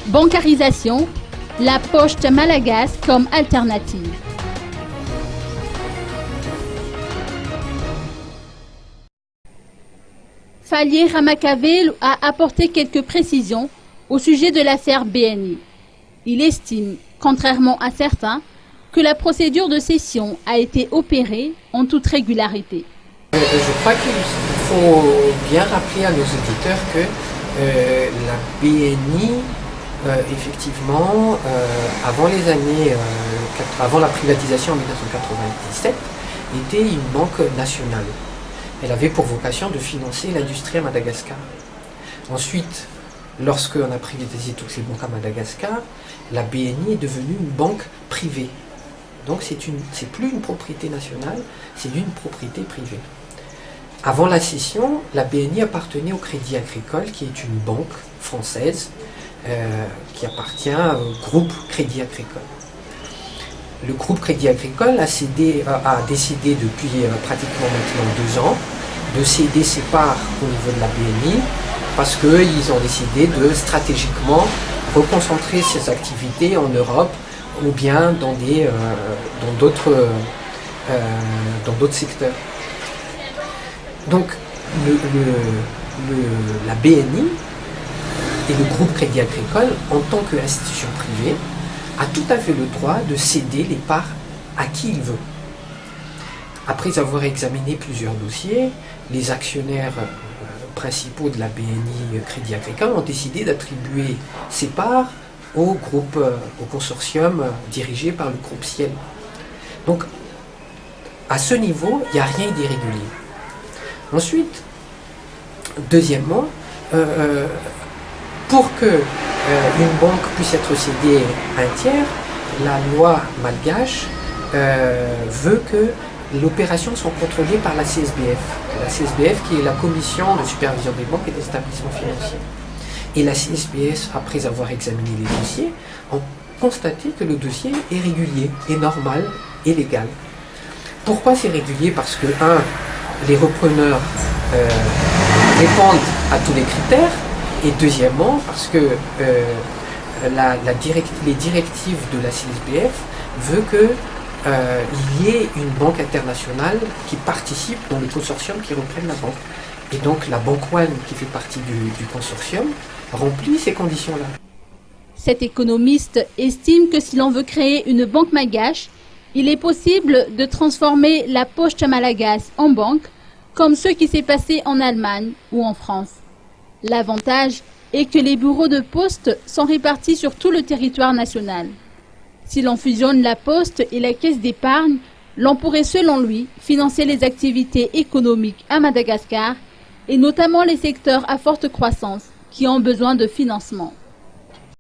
Bancarisation, la poste malagasy comme alternative. Falier Ramakavelu a apporté quelques précisions au sujet de l'affaire BNI. Il estime, contrairement à certains, que la procédure de cession a été opérée en toute régularité. Je crois qu'il faut bien rappeler à nos auditeurs que la BNI, effectivement, avant la privatisation en 1997, était une banque nationale. Elle avait pour vocation de financer l'industrie à Madagascar. Ensuite, lorsqu'on a privatisé toutes ces banques à Madagascar, la BNI est devenue une banque privée. Donc c'est plus une propriété nationale, c'est une propriété privée. Avant la cession, la BNI appartenait au Crédit Agricole, qui est une banque française qui appartient au groupe Crédit Agricole. Le groupe Crédit Agricole a décidé depuis pratiquement maintenant 2 ans de céder ses parts au niveau de la BNI parce qu'ils ont décidé de stratégiquement reconcentrer ses activités en Europe ou bien dans d'autres secteurs. Donc la BNI et le groupe Crédit Agricole, en tant qu'institution privée, a tout à fait le droit de céder les parts à qui il veut. Après avoir examiné plusieurs dossiers, les actionnaires principaux de la BNI Crédit Agricole ont décidé d'attribuer ces parts au consortium dirigé par le groupe Ciel. Donc, à ce niveau, il n'y a rien d'irrégulier. Ensuite, deuxièmement, pour que une banque puisse être cédée à un tiers, la loi malgache veut que l'opération soit contrôlée par la CSBF. La CSBF qui est la commission de supervision des banques et des établissements financiers. Et la CSBF, après avoir examiné les dossiers, ont constaté que le dossier est régulier, est normal et légal. Pourquoi c'est régulier? Parce que, les repreneurs répondent à tous les critères, et deuxièmement, parce que les directives de la CSBF veulent qu'il y ait une banque internationale qui participe dans les consortiums qui reprennent la banque. Et donc la Banque One, qui fait partie du consortium, remplit ces conditions-là. Cet économiste estime que si l'on veut créer une banque malgache, il est possible de transformer la poste malagasy en banque, comme ce qui s'est passé en Allemagne ou en France. L'avantage est que les bureaux de poste sont répartis sur tout le territoire national. Si l'on fusionne la poste et la caisse d'épargne, l'on pourrait selon lui financer les activités économiques à Madagascar et notamment les secteurs à forte croissance qui ont besoin de financement.